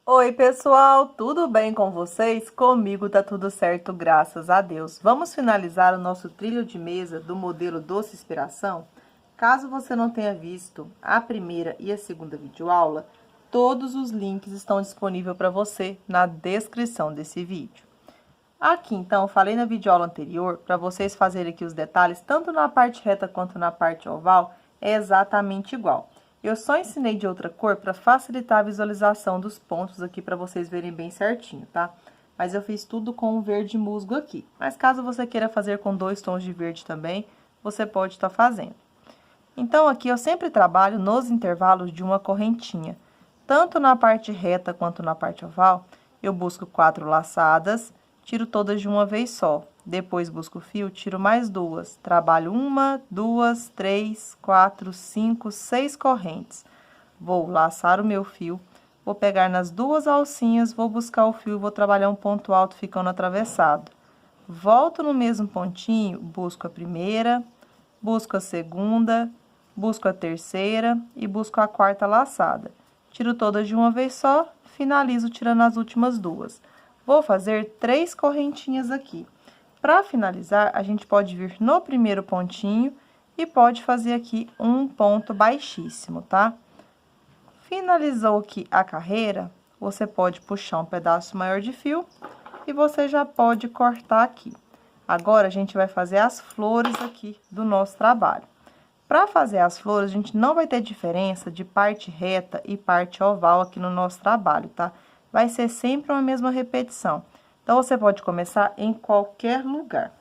Oi, pessoal, tudo bem com vocês? Comigo tá tudo certo, graças a Deus. Vamos finalizar o nosso trilho de mesa do modelo Doce Inspiração? Caso você não tenha visto a primeira e a segunda videoaula, todos os links estão disponíveis para você na descrição desse vídeo. Aqui, então, eu falei na videoaula anterior, para vocês fazerem aqui os detalhes, tanto na parte reta quanto na parte oval, é exatamente igual. Eu só ensinei de outra cor para facilitar a visualização dos pontos aqui, para vocês verem bem certinho, tá? Mas eu fiz tudo com um verde musgo aqui. Mas caso você queira fazer com 2 tons de verde também, você pode estar fazendo. Então, aqui eu sempre trabalho nos intervalos de uma correntinha. Tanto na parte reta quanto na parte oval, eu busco 4 laçadas, tiro todas de uma vez só. Depois busco o fio, tiro mais 2. Trabalho 1, 2, 3, 4, 5, 6 correntes. Vou laçar o meu fio, vou pegar nas 2 alcinhas, vou buscar o fio e vou trabalhar um ponto alto ficando atravessado. Volto no mesmo pontinho, busco a primeira, busco a segunda, busco a terceira e busco a quarta laçada. Tiro todas de uma vez só, finalizo tirando as últimas 2. Vou fazer 3 correntinhas aqui. Para finalizar, a gente pode vir no primeiro pontinho e pode fazer aqui um ponto baixíssimo, tá? Finalizou aqui a carreira, você pode puxar um pedaço maior de fio e você já pode cortar aqui. Agora, a gente vai fazer as flores aqui do nosso trabalho. Para fazer as flores, a gente não vai ter diferença de parte reta e parte oval aqui no nosso trabalho, tá? Vai ser sempre uma mesma repetição. Então, você pode começar em qualquer lugar.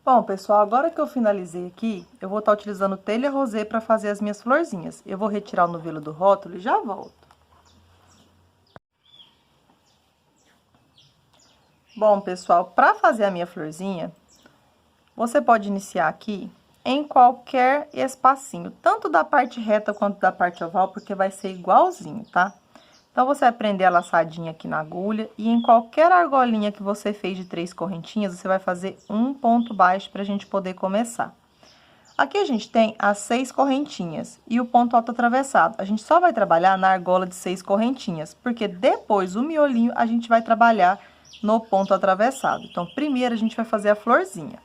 Bom, pessoal, agora que eu finalizei aqui, eu vou estar utilizando telha rosé para fazer as minhas florzinhas. Eu vou retirar o novelo do rótulo e já volto. Bom, pessoal, para fazer a minha florzinha, você pode iniciar aqui em qualquer espacinho, tanto da parte reta quanto da parte oval, porque vai ser igualzinho, tá? Então, você vai prender a laçadinha aqui na agulha e em qualquer argolinha que você fez de 3 correntinhas, você vai fazer um ponto baixo pra gente poder começar. Aqui a gente tem as 6 correntinhas e o ponto alto atravessado. A gente só vai trabalhar na argola de 6 correntinhas, porque depois o miolinho a gente vai trabalhar no ponto atravessado. Então, primeiro a gente vai fazer a florzinha.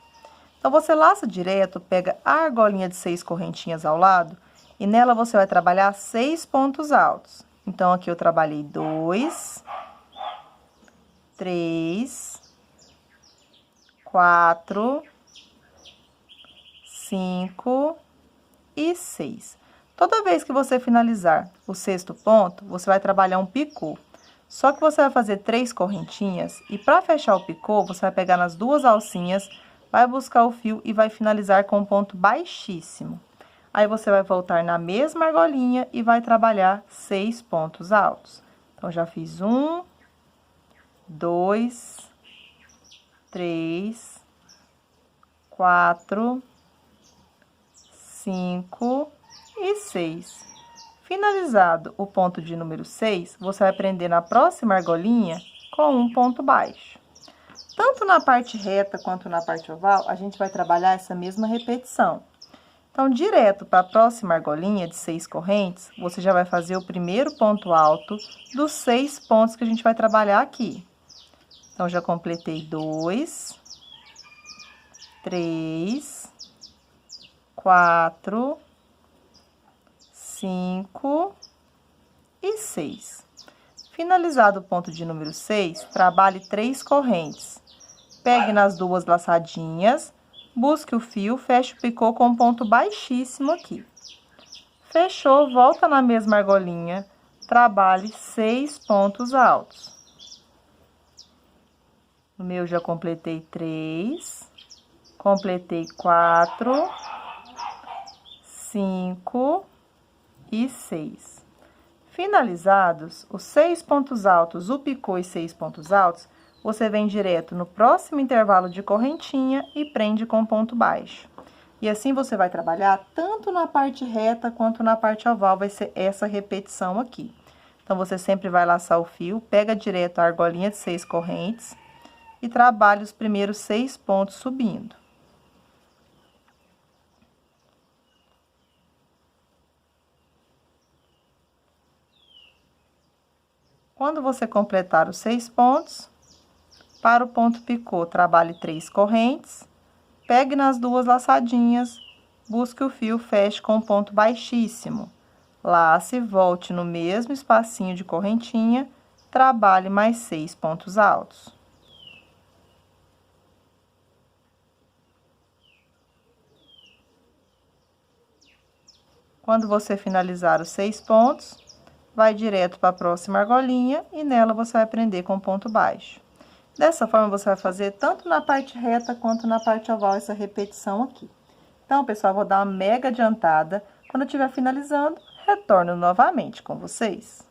Então, você laça direto, pega a argolinha de 6 correntinhas ao lado e nela você vai trabalhar 6 pontos altos. Então, aqui eu trabalhei 2, 3, 4, 5 e 6. Toda vez que você finalizar o 6º ponto, você vai trabalhar um picô. Só que você vai fazer 3 correntinhas e para fechar o picô, você vai pegar nas 2 alcinhas, vai buscar o fio e vai finalizar com um ponto baixíssimo. Aí, você vai voltar na mesma argolinha e vai trabalhar 6 pontos altos. Então, já fiz 1, 2, 3, 4, 5 e 6. Finalizado o ponto de número 6, você vai prender na próxima argolinha com um ponto baixo. Tanto na parte reta quanto na parte oval, a gente vai trabalhar essa mesma repetição. Então, direto para a próxima argolinha de 6 correntes, você já vai fazer o primeiro ponto alto dos 6 pontos que a gente vai trabalhar aqui. Então, já completei 2, 3, 4, 5 e 6. Finalizado o ponto de número 6, trabalhe 3 correntes. Pegue nas 2 laçadinhas, busque o fio, feche o picô com um ponto baixíssimo aqui. Fechou, volta na mesma argolinha, trabalhe 6 pontos altos. No meu já completei 3, completei 4, 5 e 6. Finalizados os 6 pontos altos, o picô e 6 pontos altos, você vem direto no próximo intervalo de correntinha e prende com ponto baixo. E assim você vai trabalhar tanto na parte reta quanto na parte oval, vai ser essa repetição aqui. Então, você sempre vai laçar o fio, pega direto a argolinha de 6 correntes e trabalha os primeiros 6 pontos subindo. Quando você completar os 6 pontos, para o ponto picô, trabalhe 3 correntes, pegue nas 2 laçadinhas, busque o fio, feche com um ponto baixíssimo. Lace, volte no mesmo espacinho de correntinha, trabalhe mais 6 pontos altos. Quando você finalizar os 6 pontos, vai direto para a próxima argolinha e nela você vai prender com ponto baixo. Dessa forma, você vai fazer tanto na parte reta quanto na parte oval essa repetição aqui. Então, pessoal, vou dar uma mega adiantada. Quando eu estiver finalizando, retorno novamente com vocês.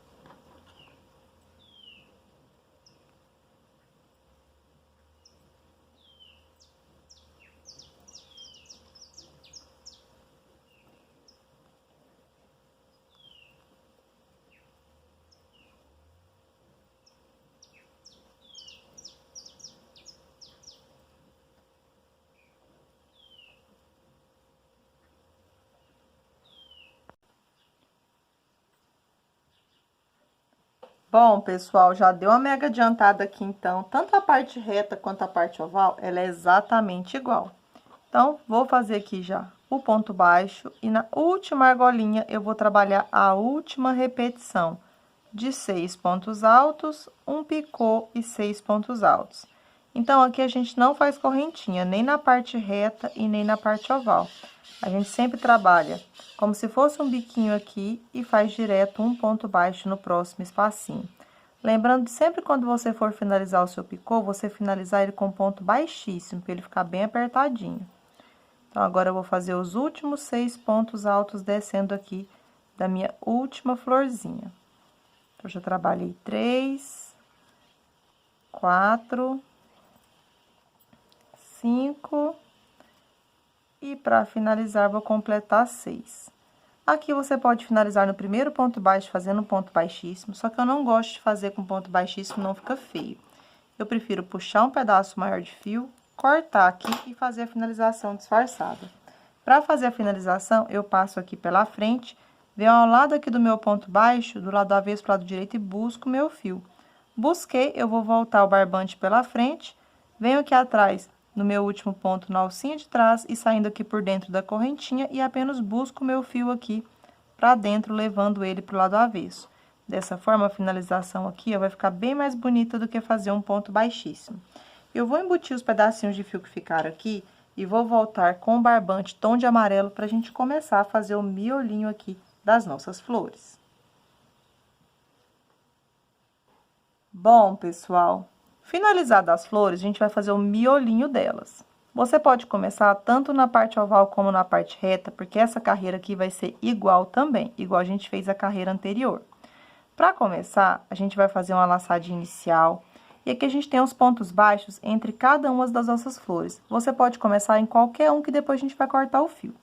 Bom, pessoal, já deu uma mega adiantada aqui, então, tanto a parte reta quanto a parte oval, ela é exatamente igual. Então, vou fazer aqui já o ponto baixo e na última argolinha eu vou trabalhar a última repetição de 6 pontos altos, um picô e 6 pontos altos. Então, aqui a gente não faz correntinha, nem na parte reta e nem na parte oval. A gente sempre trabalha como se fosse um biquinho aqui e faz direto um ponto baixo no próximo espacinho. Lembrando que sempre quando você for finalizar o seu picô, você finalizar ele com ponto baixíssimo, para ele ficar bem apertadinho. Então, agora eu vou fazer os últimos 6 pontos altos descendo aqui da minha última florzinha. Eu já trabalhei 3, 4, 5... E para finalizar, vou completar 6. Aqui você pode finalizar no primeiro ponto baixo, fazendo um ponto baixíssimo, só que eu não gosto de fazer com ponto baixíssimo, não fica feio. Eu prefiro puxar um pedaço maior de fio, cortar aqui e fazer a finalização disfarçada. Para fazer a finalização, eu passo aqui pela frente, venho ao lado aqui do meu ponto baixo, do lado avesso para o lado direito e busco o meu fio. Busquei, eu vou voltar o barbante pela frente, venho aqui atrás no meu último ponto na alcinha de trás e saindo aqui por dentro da correntinha e apenas busco o meu fio aqui pra dentro, levando ele pro lado avesso. Dessa forma, a finalização aqui, ó, vai ficar bem mais bonita do que fazer um ponto baixíssimo. Eu vou embutir os pedacinhos de fio que ficaram aqui e vou voltar com o barbante tom de amarelo pra gente começar a fazer o miolinho aqui das nossas flores. Bom, pessoal, finalizadas as flores, a gente vai fazer o miolinho delas. Você pode começar tanto na parte oval como na parte reta, porque essa carreira aqui vai ser igual também, igual a gente fez a carreira anterior. Para começar, a gente vai fazer uma laçadinha inicial, e aqui a gente tem os pontos baixos entre cada uma das nossas flores. Você pode começar em qualquer um, que depois a gente vai cortar o fio.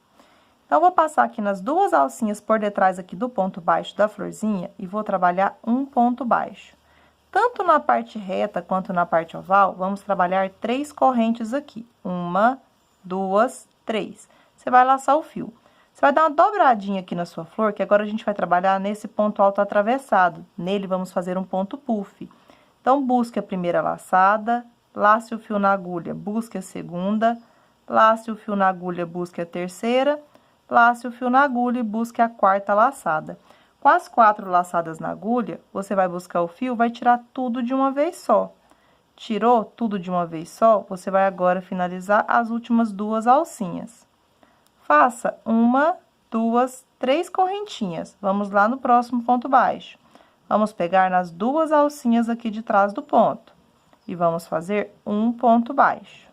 Então, eu vou passar aqui nas 2 alcinhas por detrás aqui do ponto baixo da florzinha, e vou trabalhar um ponto baixo. Tanto na parte reta quanto na parte oval, vamos trabalhar 3 correntes aqui. 1, 2, 3. Você vai laçar o fio. Você vai dar uma dobradinha aqui na sua flor, que agora a gente vai trabalhar nesse ponto alto atravessado. Nele, vamos fazer um ponto puff. Então, busque a primeira laçada, lace o fio na agulha, busque a segunda, lace o fio na agulha, busque a terceira, lace o fio na agulha e busque a quarta laçada. Com as 4 laçadas na agulha, você vai buscar o fio, vai tirar tudo de uma vez só. Tirou tudo de uma vez só, você vai agora finalizar as últimas 2 alcinhas. Faça 1, 2, 3 correntinhas. Vamos lá no próximo ponto baixo. Vamos pegar nas 2 alcinhas aqui de trás do ponto. E vamos fazer um ponto baixo.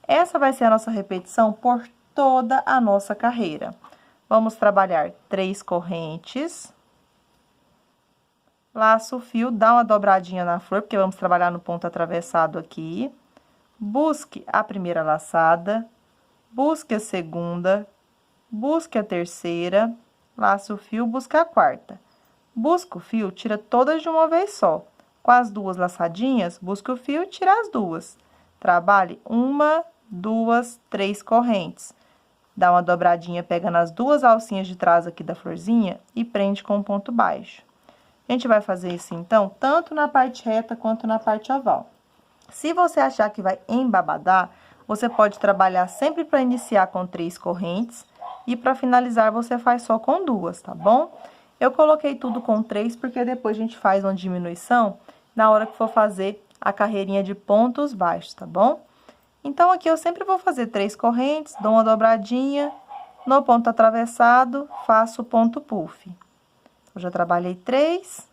Essa vai ser a nossa repetição por toda a nossa carreira. Vamos trabalhar 3 correntes, laça o fio, dá uma dobradinha na flor, porque vamos trabalhar no ponto atravessado aqui. Busque a primeira laçada, busque a segunda, busque a terceira, laça o fio, busca a quarta. Busca o fio, tira todas de uma vez só. Com as 2 laçadinhas, busca o fio e tira as 2. Trabalhe 1, 2, 3 correntes. Dá uma dobradinha, pega nas 2 alcinhas de trás aqui da florzinha e prende com um ponto baixo. A gente vai fazer isso, então, tanto na parte reta quanto na parte oval. Se você achar que vai embabadar, você pode trabalhar sempre para iniciar com 3 correntes e para finalizar você faz só com 2, tá bom? Eu coloquei tudo com 3 porque depois a gente faz uma diminuição na hora que for fazer a carreirinha de pontos baixos, tá bom? Então, aqui eu sempre vou fazer 3 correntes, dou uma dobradinha, no ponto atravessado, faço o ponto puff. Eu já trabalhei 3,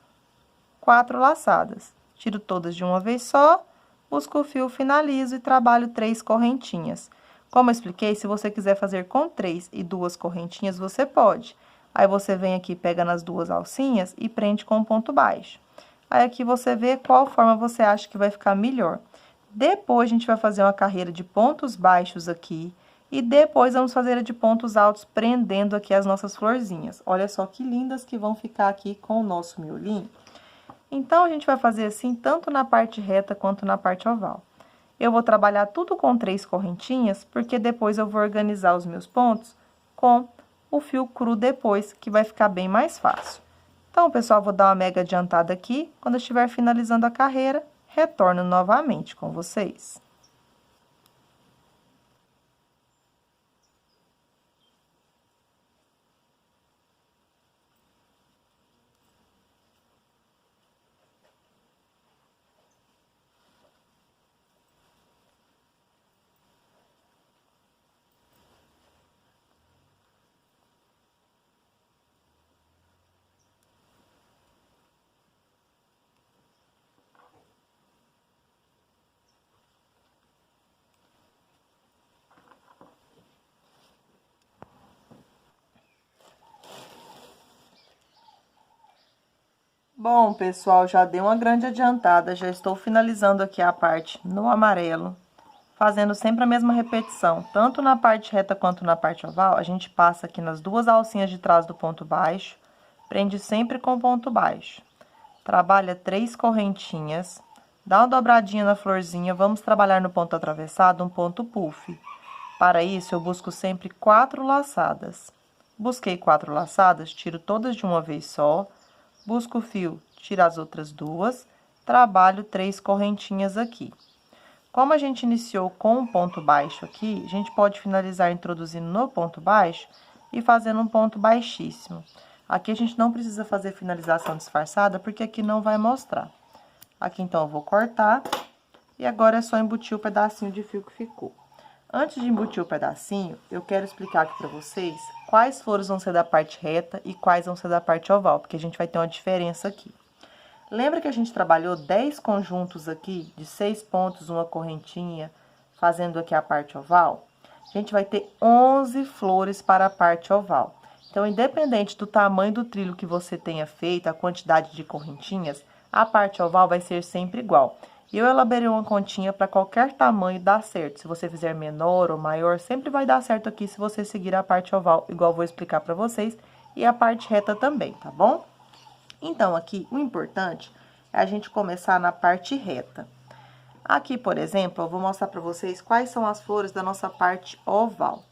4 laçadas. Tiro todas de uma vez só, busco o fio, finalizo e trabalho 3 correntinhas. Como eu expliquei, se você quiser fazer com 3 e 2 correntinhas, você pode. Aí, você vem aqui, pega nas 2 alcinhas e prende com um ponto baixo. Aí, aqui você vê qual forma você acha que vai ficar melhor. Depois, a gente vai fazer uma carreira de pontos baixos aqui. E depois, vamos fazer a de pontos altos, prendendo aqui as nossas florzinhas. Olha só que lindas que vão ficar aqui com o nosso miolinho. Então, a gente vai fazer assim, tanto na parte reta quanto na parte oval. Eu vou trabalhar tudo com 3 correntinhas, porque depois eu vou organizar os meus pontos com o fio cru depois, que vai ficar bem mais fácil. Então, pessoal, vou dar uma mega adiantada aqui. Quando eu estiver finalizando a carreira, retorno novamente com vocês. Bom, pessoal, já dei uma grande adiantada, já estou finalizando aqui a parte no amarelo, fazendo sempre a mesma repetição, tanto na parte reta quanto na parte oval, a gente passa aqui nas 2 alcinhas de trás do ponto baixo, prende sempre com ponto baixo, trabalha 3 correntinhas, dá uma dobradinha na florzinha, vamos trabalhar no ponto atravessado um ponto puff. Para isso, eu busco sempre 4 laçadas. Busquei 4 laçadas, tiro todas de uma vez só, busco o fio, tiro as outras 2, trabalho 3 correntinhas aqui. Como a gente iniciou com um ponto baixo aqui, a gente pode finalizar introduzindo no ponto baixo e fazendo um ponto baixíssimo. Aqui a gente não precisa fazer finalização disfarçada, porque aqui não vai mostrar. Aqui, então, eu vou cortar e agora é só embutir o pedacinho de fio que ficou. Antes de embutir o pedacinho, eu quero explicar aqui pra vocês quais flores vão ser da parte reta e quais vão ser da parte oval, porque a gente vai ter uma diferença aqui. Lembra que a gente trabalhou 10 conjuntos aqui, de 6 pontos, uma correntinha, fazendo aqui a parte oval? A gente vai ter 11 flores para a parte oval. Então, independente do tamanho do trilho que você tenha feito, a quantidade de correntinhas, a parte oval vai ser sempre igual. E eu elaborei uma continha para qualquer tamanho dar certo. Se você fizer menor ou maior, sempre vai dar certo aqui se você seguir a parte oval, igual eu vou explicar para vocês, e a parte reta também, tá bom? Então, aqui, o importante é a gente começar na parte reta. Aqui, por exemplo, eu vou mostrar para vocês quais são as flores da nossa parte oval.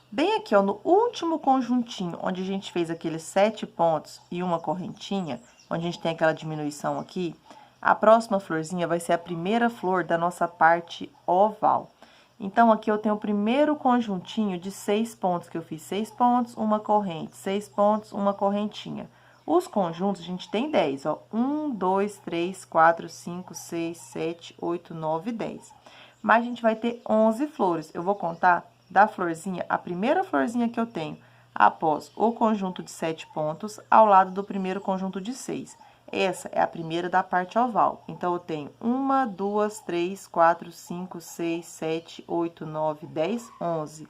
Bem aqui, ó, no último conjuntinho, onde a gente fez aqueles 7 pontos e uma correntinha, onde a gente tem aquela diminuição aqui, a próxima florzinha vai ser a primeira flor da nossa parte oval. Então, aqui eu tenho o primeiro conjuntinho de 6 pontos, que eu fiz 6 pontos, uma corrente, 6 pontos, uma correntinha. Os conjuntos, a gente tem 10, ó. 1, 2, 3, 4, 5, 6, 7, 8, 9, 10. Mas a gente vai ter 11 flores. Eu vou contar da florzinha, a primeira florzinha que eu tenho, após o conjunto de 7 pontos, ao lado do primeiro conjunto de 6. Essa é a primeira da parte oval. Então, eu tenho 1, 2, 3, 4, 5, 6, 7, 8, 9, 10, 11.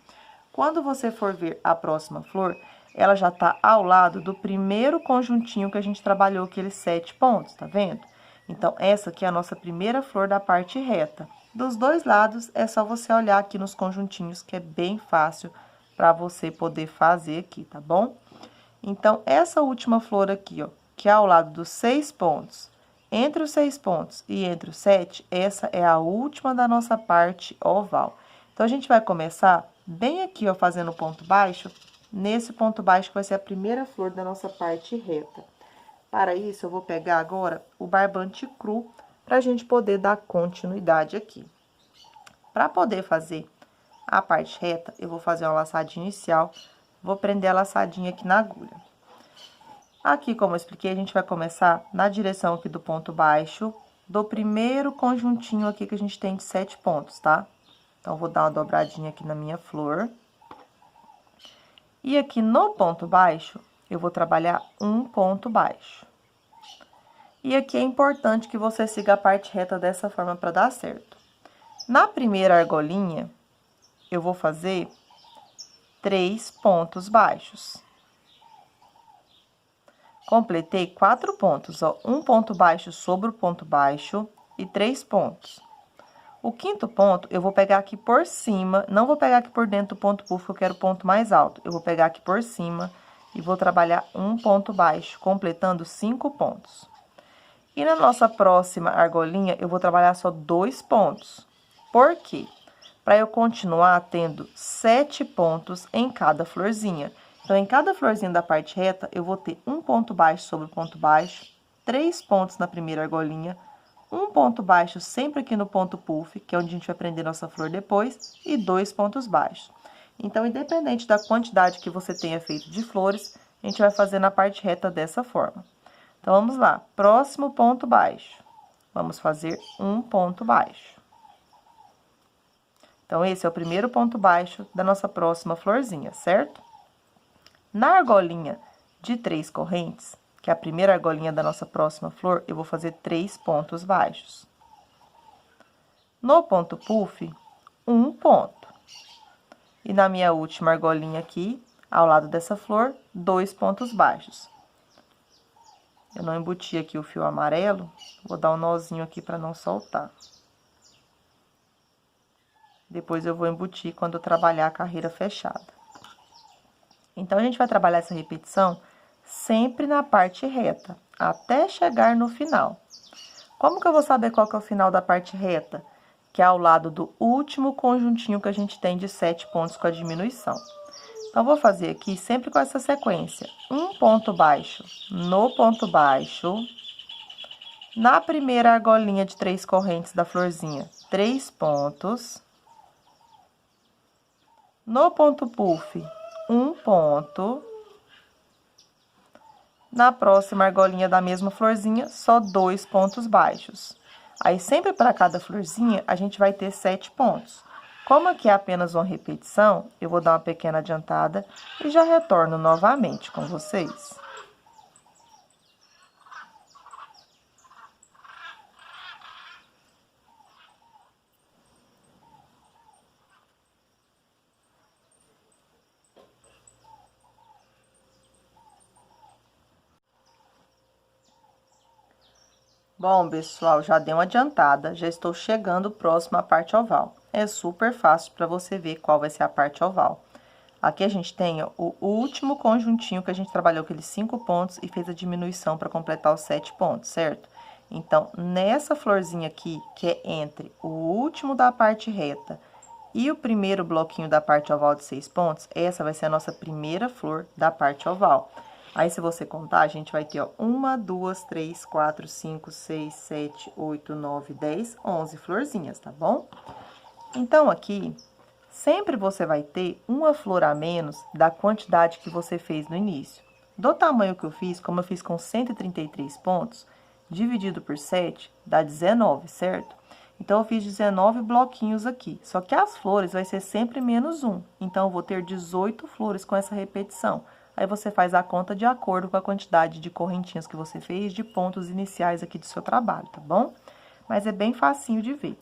Quando você for ver a próxima flor, ela já tá ao lado do primeiro conjuntinho que a gente trabalhou aqueles 7 pontos, tá vendo? Então, essa aqui é a nossa primeira flor da parte reta. Dos dois lados, é só você olhar aqui nos conjuntinhos, que é bem fácil para você poder fazer aqui, tá bom? Então, essa última flor aqui, ó, que é ao lado dos 6 pontos, entre os 6 pontos e entre os 7, essa é a última da nossa parte oval. Então, a gente vai começar bem aqui, ó, fazendo ponto baixo, nesse ponto baixo que vai ser a primeira flor da nossa parte reta. Para isso, eu vou pegar agora o barbante cru para a gente poder dar continuidade aqui. Para poder fazer a parte reta, eu vou fazer uma laçadinha inicial, vou prender a laçadinha aqui na agulha. Aqui, como eu expliquei, a gente vai começar na direção aqui do ponto baixo, do primeiro conjuntinho aqui que a gente tem de 7 pontos, tá? Então, vou dar uma dobradinha aqui na minha flor. E aqui no ponto baixo, eu vou trabalhar um ponto baixo. E aqui é importante que você siga a parte reta dessa forma para dar certo. Na primeira argolinha, eu vou fazer 3 pontos baixos. Completei 4 pontos, ó, um ponto baixo sobre o ponto baixo e 3 pontos. O quinto ponto, eu vou pegar aqui por cima, não vou pegar aqui por dentro do ponto puff, que eu quero o ponto mais alto. Eu vou pegar aqui por cima e vou trabalhar um ponto baixo, completando 5 pontos. E na nossa próxima argolinha, eu vou trabalhar só 2 pontos. Por quê? Para eu continuar tendo 7 pontos em cada florzinha. Então, em cada florzinha da parte reta, eu vou ter um ponto baixo sobre o ponto baixo, 3 pontos na primeira argolinha, um ponto baixo sempre aqui no ponto puff, que é onde a gente vai prender nossa flor depois, e 2 pontos baixos. Então, independente da quantidade que você tenha feito de flores, a gente vai fazer na parte reta dessa forma. Então, vamos lá. Próximo ponto baixo. Vamos fazer um ponto baixo. Então, esse é o primeiro ponto baixo da nossa próxima florzinha, certo? Na argolinha de 3 correntes, que é a primeira argolinha da nossa próxima flor, eu vou fazer 3 pontos baixos. No ponto puff, um ponto. E na minha última argolinha aqui, ao lado dessa flor, 2 pontos baixos. Eu não embuti aqui o fio amarelo, vou dar um nozinho aqui para não soltar. Depois eu vou embutir quando eu trabalhar a carreira fechada. Então, a gente vai trabalhar essa repetição sempre na parte reta, até chegar no final. Como que eu vou saber qual que é o final da parte reta? Que é ao lado do último conjuntinho que a gente tem de 7 pontos com a diminuição. Então, vou fazer aqui sempre com essa sequência. Um ponto baixo no ponto baixo. Na primeira argolinha de 3 correntes da florzinha, 3 pontos. No ponto puff, um ponto. Na próxima argolinha da mesma florzinha, só 2 pontos baixos. Aí, sempre para cada florzinha, a gente vai ter 7 pontos. Como aqui é apenas uma repetição, eu vou dar uma pequena adiantada e já retorno novamente com vocês. Bom, pessoal, já dei uma adiantada, já estou chegando próximo à parte oval. É super fácil para você ver qual vai ser a parte oval. Aqui a gente tem ó, o último conjuntinho que a gente trabalhou aqueles 5 pontos e fez a diminuição para completar os 7 pontos, certo? Então, nessa florzinha aqui, que é entre o último da parte reta e o primeiro bloquinho da parte oval de 6 pontos, essa vai ser a nossa primeira flor da parte oval. Aí, se você contar, a gente vai ter, ó, 1, 2, 3, 4, 5, 6, 7, 8, 9, 10, 11 florzinhas, tá bom? Então, aqui, sempre você vai ter uma flor a menos da quantidade que você fez no início. Do tamanho que eu fiz, como eu fiz com 133 pontos, dividido por 7, dá 19, certo? Então, eu fiz 19 bloquinhos aqui. Só que as flores vai ser sempre menos 1. Então, eu vou ter 18 flores com essa repetição. Aí, você faz a conta de acordo com a quantidade de correntinhas que você fez, de pontos iniciais aqui do seu trabalho, tá bom? Mas é bem facinho de ver.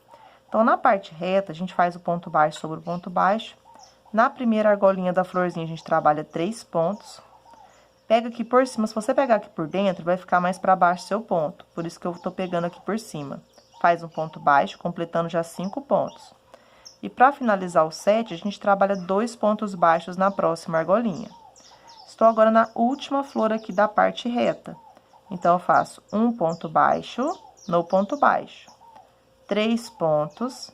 Então, na parte reta, a gente faz o ponto baixo sobre o ponto baixo. Na primeira argolinha da florzinha, a gente trabalha 3 pontos. Pega aqui por cima, se você pegar aqui por dentro, vai ficar mais para baixo seu ponto. Por isso que eu tô pegando aqui por cima. Faz um ponto baixo, completando já 5 pontos. E para finalizar o 7, a gente trabalha 2 pontos baixos na próxima argolinha. Estou agora na última flor aqui da parte reta. Então, eu faço um ponto baixo no ponto baixo. 3 pontos,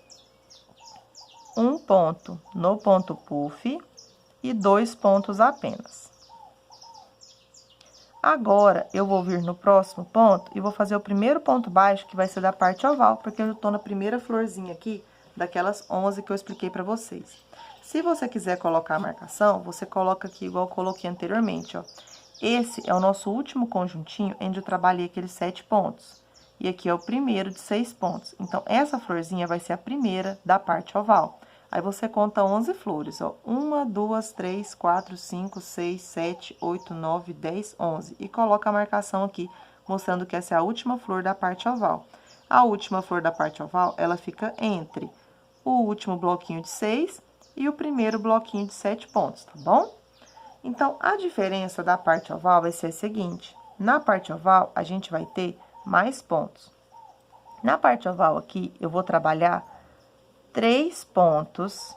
um ponto no ponto puff e 2 pontos apenas. Agora, eu vou vir no próximo ponto e vou fazer o primeiro ponto baixo, que vai ser da parte oval, porque eu tô na primeira florzinha aqui, daquelas 11 que eu expliquei pra vocês. Se você quiser colocar a marcação, você coloca aqui igual eu coloquei anteriormente, ó. Esse é o nosso último conjuntinho, onde eu trabalhei aqueles 7 pontos. E aqui é o primeiro de 6 pontos. Então, essa florzinha vai ser a primeira da parte oval. Aí, você conta 11 flores, ó. 1, 2, 3, 4, 5, 6, 7, 8, 9, 10, 11. E coloca a marcação aqui, mostrando que essa é a última flor da parte oval. A última flor da parte oval, ela fica entre o último bloquinho de 6 e o primeiro bloquinho de 7 pontos, tá bom? Então, a diferença da parte oval vai ser a seguinte: na parte oval, a gente vai ter mais pontos. Na parte oval aqui, eu vou trabalhar 3 pontos,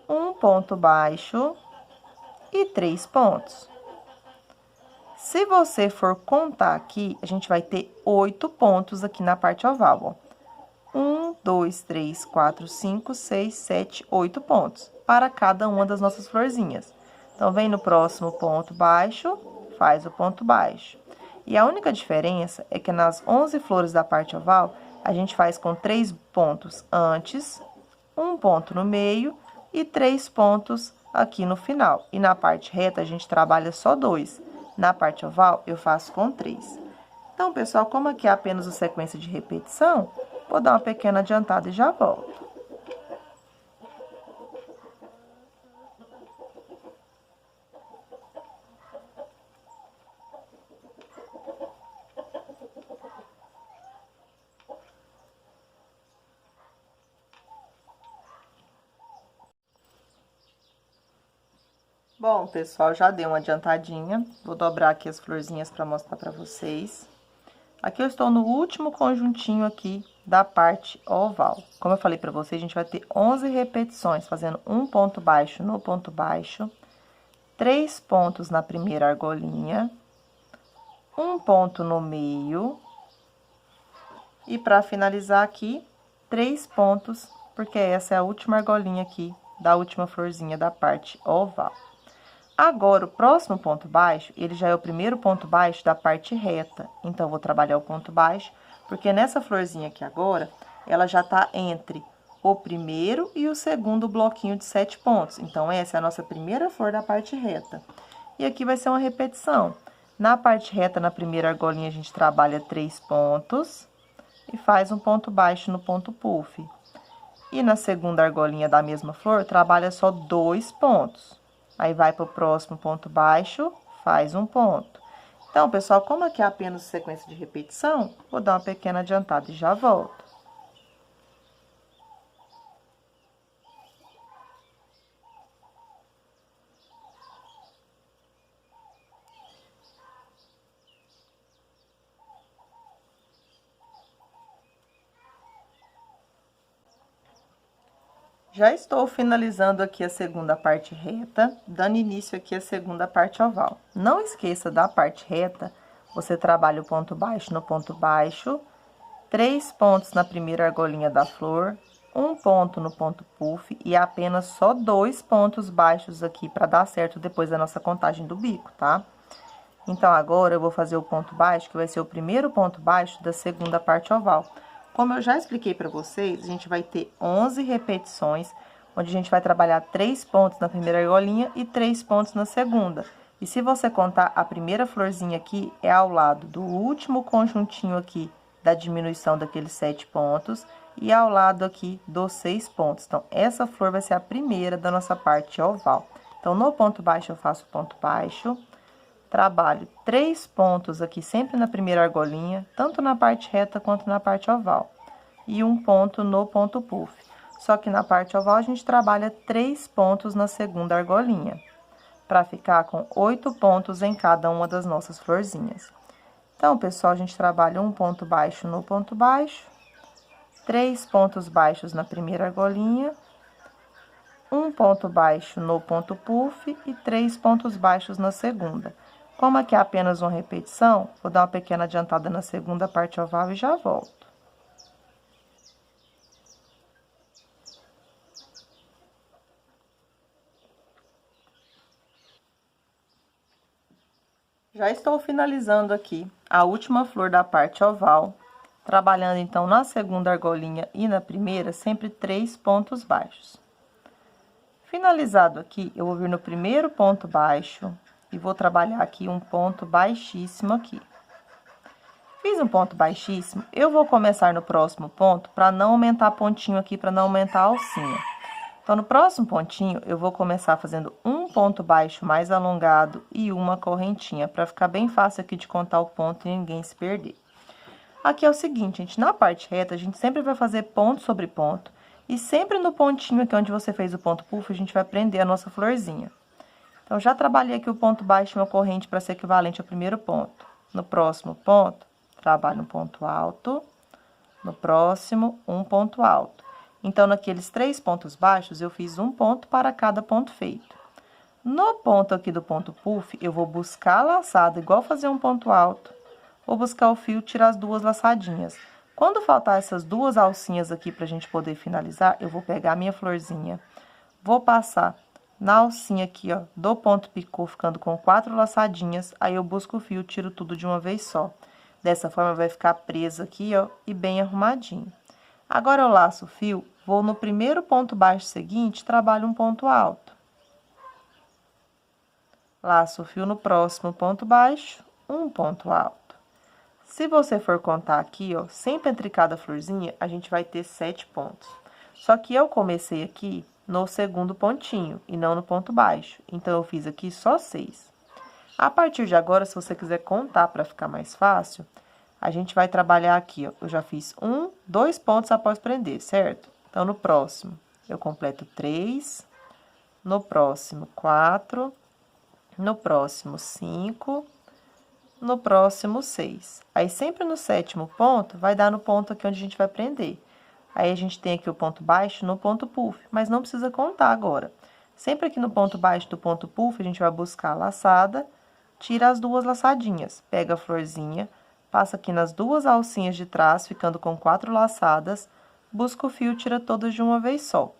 um ponto baixo e 3 pontos. Se você for contar aqui, a gente vai ter 8 pontos aqui na parte oval, ó. 1, 2, 3, 4, 5, 6, 7, 8 pontos para cada uma das nossas florzinhas. Então, vem no próximo ponto baixo, faz o ponto baixo. E a única diferença é que nas 11 flores da parte oval, a gente faz com 3 pontos antes, um ponto no meio e 3 pontos aqui no final. E na parte reta, a gente trabalha só 2. Na parte oval, eu faço com 3. Então, pessoal, como aqui é apenas a sequência de repetição, vou dar uma pequena adiantada e já volto. Bom, pessoal, já dei uma adiantadinha. Vou dobrar aqui as florzinhas para mostrar para vocês. Aqui eu estou no último conjuntinho aqui da parte oval. Como eu falei para vocês, a gente vai ter 11 repetições, fazendo um ponto baixo no ponto baixo, 3 pontos na primeira argolinha, um ponto no meio, e para finalizar aqui, 3 pontos, porque essa é a última argolinha aqui da última florzinha da parte oval. Agora, o próximo ponto baixo, ele já é o primeiro ponto baixo da parte reta. Então, eu vou trabalhar o ponto baixo, porque nessa florzinha aqui agora, ela já tá entre o primeiro e o segundo bloquinho de 7 pontos. Então, essa é a nossa primeira flor da parte reta. E aqui vai ser uma repetição. Na parte reta, na primeira argolinha, a gente trabalha 3 pontos e faz um ponto baixo no ponto puff. E na segunda argolinha da mesma flor, trabalha só 2 pontos. Aí, vai para o próximo ponto baixo, faz um ponto. Então, pessoal, como aqui é apenas sequência de repetição, vou dar uma pequena adiantada e já volto. Já estou finalizando aqui a segunda parte reta, dando início aqui à segunda parte oval. Não esqueça da parte reta, você trabalha o ponto baixo no ponto baixo, 3 pontos na primeira argolinha da flor, um ponto no ponto puff e apenas só 2 pontos baixos aqui para dar certo depois da nossa contagem do bico, tá? Então, agora eu vou fazer o ponto baixo, que vai ser o primeiro ponto baixo da segunda parte oval. Como eu já expliquei para vocês, a gente vai ter 11 repetições, onde a gente vai trabalhar 3 pontos na primeira argolinha e 3 pontos na segunda. E se você contar, a primeira florzinha aqui é ao lado do último conjuntinho aqui da diminuição daqueles 7 pontos e ao lado aqui dos 6 pontos. Então, essa flor vai ser a primeira da nossa parte oval. Então, no ponto baixo, eu faço ponto baixo. Trabalho 3 pontos aqui, sempre na primeira argolinha, tanto na parte reta quanto na parte oval. E um ponto no ponto puff. Só que na parte oval, a gente trabalha 3 pontos na segunda argolinha, para ficar com 8 pontos em cada uma das nossas florzinhas. Então, pessoal, a gente trabalha um ponto baixo no ponto baixo, 3 pontos baixos na primeira argolinha, um ponto baixo no ponto puff e 3 pontos baixos na segunda. Como aqui é apenas uma repetição, vou dar uma pequena adiantada na segunda parte oval e já volto. Já estou finalizando aqui a última flor da parte oval, trabalhando então na segunda argolinha e na primeira, sempre 3 pontos baixos. Finalizado aqui, eu vou vir no primeiro ponto baixo e vou trabalhar aqui um ponto baixíssimo aqui. Fiz um ponto baixíssimo, eu vou começar no próximo ponto para não aumentar pontinho aqui, para não aumentar a alcinha. Então, no próximo pontinho, eu vou começar fazendo um ponto baixo mais alongado e uma correntinha, para ficar bem fácil aqui de contar o ponto e ninguém se perder. Aqui é o seguinte, gente, na parte reta, a gente sempre vai fazer ponto sobre ponto, e sempre no pontinho aqui onde você fez o ponto puff, a gente vai prender a nossa florzinha. Então, já trabalhei aqui o ponto baixo e uma corrente para ser equivalente ao primeiro ponto. No próximo ponto, trabalho um ponto alto, no próximo, um ponto alto. Então, naqueles 3 pontos baixos, eu fiz um ponto para cada ponto feito. No ponto aqui do ponto puff, eu vou buscar a laçada, igual fazer um ponto alto. Vou buscar o fio, tirar as 2 laçadinhas. Quando faltar essas 2 alcinhas aqui pra gente poder finalizar, eu vou pegar a minha florzinha, vou passar na alcinha aqui, ó, do ponto picô, ficando com 4 laçadinhas, aí eu busco o fio, tiro tudo de uma vez só. Dessa forma, vai ficar preso aqui, ó, e bem arrumadinho. Agora, eu laço o fio, vou no primeiro ponto baixo seguinte, trabalho um ponto alto. Laço o fio no próximo ponto baixo, um ponto alto. Se você for contar aqui, ó, sempre entre cada florzinha, a gente vai ter 7 pontos. Só que eu comecei aqui no segundo pontinho e não no ponto baixo. Então, eu fiz aqui só 6. A partir de agora, se você quiser contar para ficar mais fácil, a gente vai trabalhar aqui, ó. Eu já fiz 2 pontos após prender, certo? Então, no próximo, eu completo 3. No próximo, 4. No próximo, 5. No próximo, 6. Aí, sempre no 7º ponto, vai dar no ponto aqui onde a gente vai prender. Aí, a gente tem aqui o ponto baixo no ponto puff, mas não precisa contar agora. Sempre aqui no ponto baixo do ponto puff, a gente vai buscar a laçada, tira as 2 laçadinhas, pega a florzinha, passa aqui nas 2 alcinhas de trás, ficando com 4 laçadas, busca o fio, tira todas de uma vez só.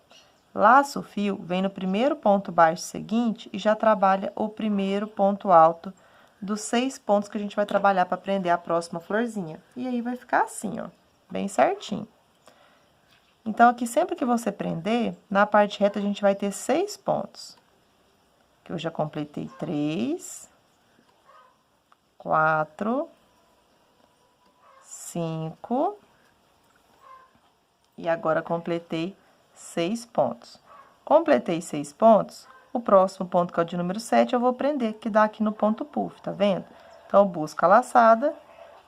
Laça o fio, vem no primeiro ponto baixo seguinte e já trabalha o primeiro ponto alto dos 6 pontos que a gente vai trabalhar para prender a próxima florzinha. E aí, vai ficar assim, ó, bem certinho. Então, aqui, sempre que você prender, na parte reta, a gente vai ter 6 pontos. Que eu já completei 3, 4, 5, e agora completei 6 pontos. Completei 6 pontos, o próximo ponto, que é o de número 7, eu vou prender, que dá aqui no ponto puff, tá vendo? Então, eu busco a laçada,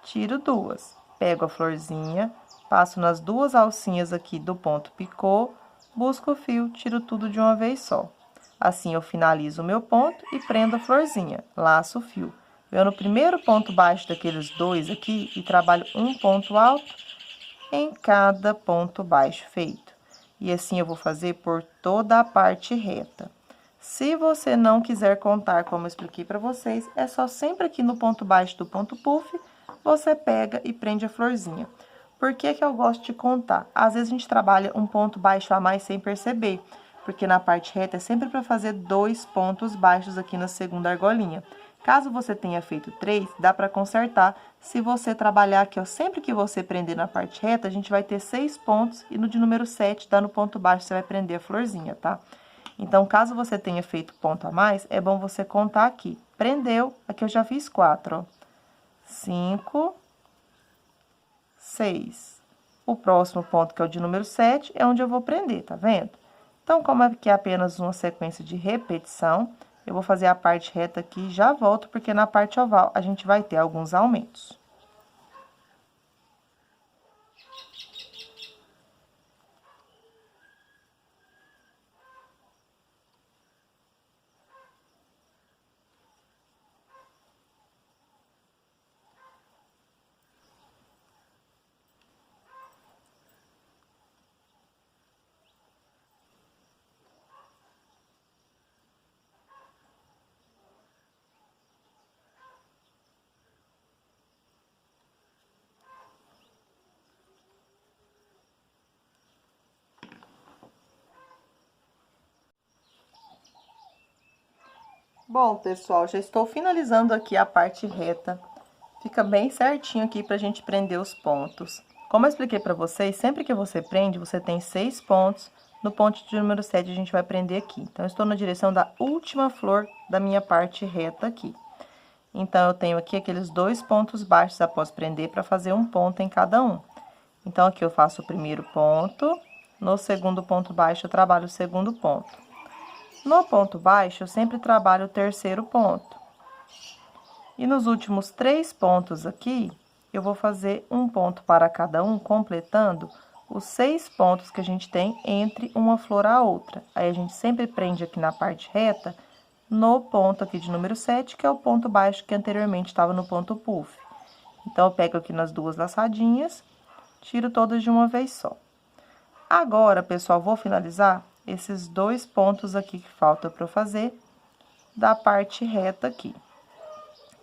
tiro 2, pego a florzinha, passo nas 2 alcinhas aqui do ponto picô, busco o fio, tiro tudo de uma vez só. Assim, eu finalizo o meu ponto e prendo a florzinha, laço o fio. Venho no primeiro ponto baixo daqueles 2 aqui e trabalho um ponto alto em cada ponto baixo feito. E assim eu vou fazer por toda a parte reta. Se você não quiser contar como eu expliquei para vocês, é só sempre aqui no ponto baixo do ponto puff, você pega e prende a florzinha. Por que que eu gosto de contar? Às vezes a gente trabalha um ponto baixo a mais sem perceber, porque na parte reta é sempre para fazer 2 pontos baixos aqui na segunda argolinha. Caso você tenha feito 3, dá para consertar se você trabalhar aqui, ó, sempre que você prender na parte reta, a gente vai ter 6 pontos e no de número 7, dá no ponto baixo, você vai prender a florzinha, tá? Então, caso você tenha feito ponto a mais, é bom você contar aqui. Prendeu, aqui eu já fiz 4, ó. 5, 6. O próximo ponto, que é o de número 7, é onde eu vou prender, tá vendo? Então, como aqui é apenas uma sequência de repetição, eu vou fazer a parte reta aqui e já volto, porque na parte oval a gente vai ter alguns aumentos. Bom, pessoal, já estou finalizando aqui a parte reta. Fica bem certinho aqui pra gente prender os pontos. Como eu expliquei pra vocês, sempre que você prende, você tem 6 pontos. No ponto de número 7, a gente vai prender aqui. Então, eu estou na direção da última flor da minha parte reta aqui. Então, eu tenho aqui aqueles 2 pontos baixos após prender para fazer um ponto em cada um. Então, aqui eu faço o primeiro ponto, no segundo ponto baixo eu trabalho o segundo ponto. No ponto baixo, eu sempre trabalho o terceiro ponto. E nos últimos 3 pontos aqui, eu vou fazer um ponto para cada um, completando os 6 pontos que a gente tem entre uma flor a outra. Aí, a gente sempre prende aqui na parte reta, no ponto aqui de número 7, que é o ponto baixo que anteriormente estava no ponto puff. Então, eu pego aqui nas 2 laçadinhas, tiro todas de uma vez só. Agora, pessoal, vou finalizar esses 2 pontos aqui que falta para eu fazer da parte reta aqui.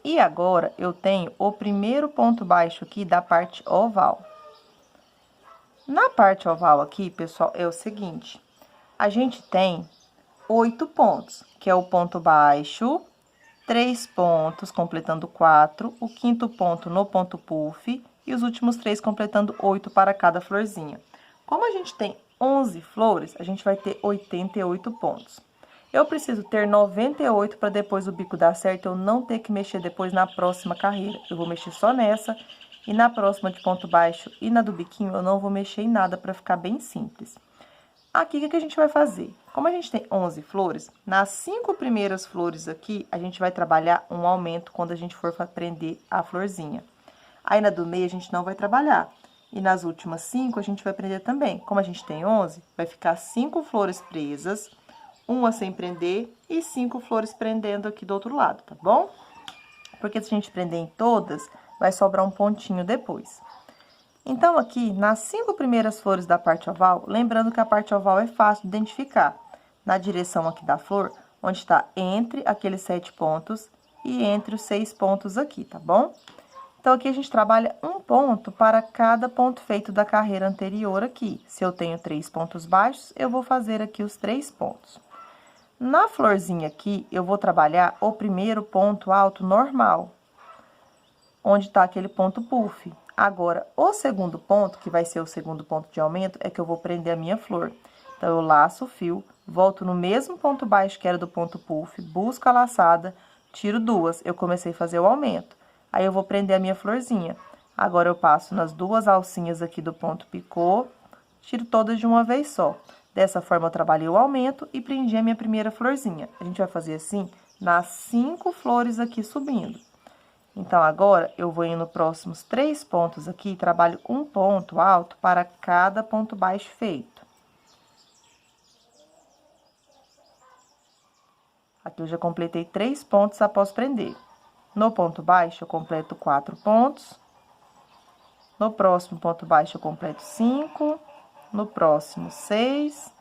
E agora, eu tenho o primeiro ponto baixo aqui da parte oval. Na parte oval aqui, pessoal, é o seguinte, a gente tem 8 pontos, que é o ponto baixo, 3 pontos, completando 4, o quinto ponto no ponto puff e os últimos 3 completando 8 para cada florzinha. Como a gente tem 11 flores, a gente vai ter 88 pontos. Eu preciso ter 98 para depois o bico dar certo, eu não ter que mexer depois na próxima carreira. Eu vou mexer só nessa e na próxima de ponto baixo e na do biquinho eu não vou mexer em nada para ficar bem simples. Aqui, o que a gente vai fazer? Como a gente tem 11 flores, nas 5 primeiras flores aqui, a gente vai trabalhar um aumento quando a gente for prender a florzinha. Aí, na do meio, a gente não vai trabalhar. E nas últimas 5, a gente vai prender também. Como a gente tem 11, vai ficar 5 flores presas, uma sem prender e 5 flores prendendo aqui do outro lado, tá bom? Porque se a gente prender em todas, vai sobrar um pontinho depois. Então, aqui, nas 5 primeiras flores da parte oval, lembrando que a parte oval é fácil de identificar. Na direção aqui da flor, onde está entre aqueles 7 pontos e entre os 6 pontos aqui, tá bom? Então, aqui a gente trabalha um ponto para cada ponto feito da carreira anterior aqui. Se eu tenho 3 pontos baixos, eu vou fazer aqui os 3 pontos. Na florzinha aqui, eu vou trabalhar o primeiro ponto alto normal, onde está aquele ponto puff. Agora, o segundo ponto, que vai ser o segundo ponto de aumento, é que eu vou prender a minha flor. Então, eu laço o fio, volto no mesmo ponto baixo que era do ponto puff, busco a laçada, tiro 2. Eu comecei a fazer o aumento. Aí, eu vou prender a minha florzinha. Agora, eu passo nas 2 alcinhas aqui do ponto picô, tiro todas de uma vez só. Dessa forma, eu trabalhei o aumento e prendi a minha primeira florzinha. A gente vai fazer assim nas 5 flores aqui subindo. Então, agora, eu vou indo nos próximos 3 pontos aqui e trabalho um ponto alto para cada ponto baixo feito. Aqui eu já completei 3 pontos após prender. No ponto baixo, eu completo 4 pontos. No próximo ponto baixo, eu completo 5. No próximo, 6.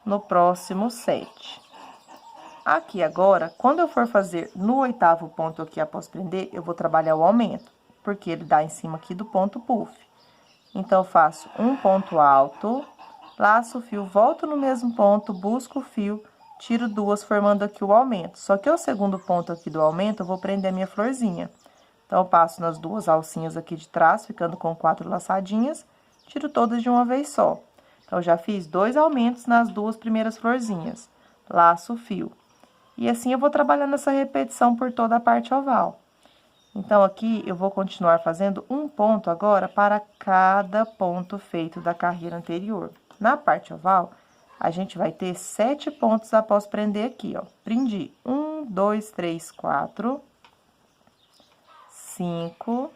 No próximo, 7. Aqui agora, quando eu for fazer no 8º ponto aqui após prender, eu vou trabalhar o aumento, porque ele dá em cima aqui do ponto puff. Então, eu faço um ponto alto, laço o fio, volto no mesmo ponto, busco o fio, tiro 2, formando aqui o aumento. Só que o segundo ponto aqui do aumento, eu vou prender a minha florzinha. Então, eu passo nas 2 alcinhas aqui de trás, ficando com 4 laçadinhas, tiro todas de uma vez só. Então, eu já fiz 2 aumentos nas 2 primeiras florzinhas. Laço o fio. E assim, eu vou trabalhando essa repetição por toda a parte oval. Então, aqui, eu vou continuar fazendo um ponto agora para cada ponto feito da carreira anterior. Na parte oval, a gente vai ter 7 pontos após prender aqui, ó. Prendi 1, 2, 3, 4, 5,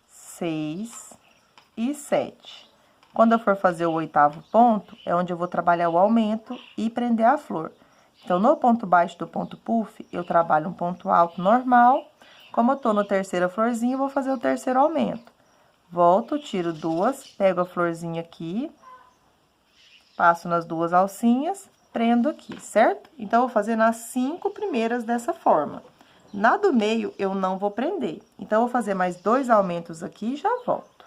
6 e 7. Quando eu for fazer o 8º ponto, é onde eu vou trabalhar o aumento e prender a flor. Então, no ponto baixo do ponto puff, eu trabalho um ponto alto normal. Como eu tô na terceira florzinha, eu vou fazer o terceiro aumento. Volto, tiro 2, pego a florzinha aqui, passo nas 2 alcinhas, prendo aqui, certo? Então, eu vou fazer nas 5 primeiras dessa forma. Na do meio, eu não vou prender. Então, eu vou fazer mais 2 aumentos aqui e já volto.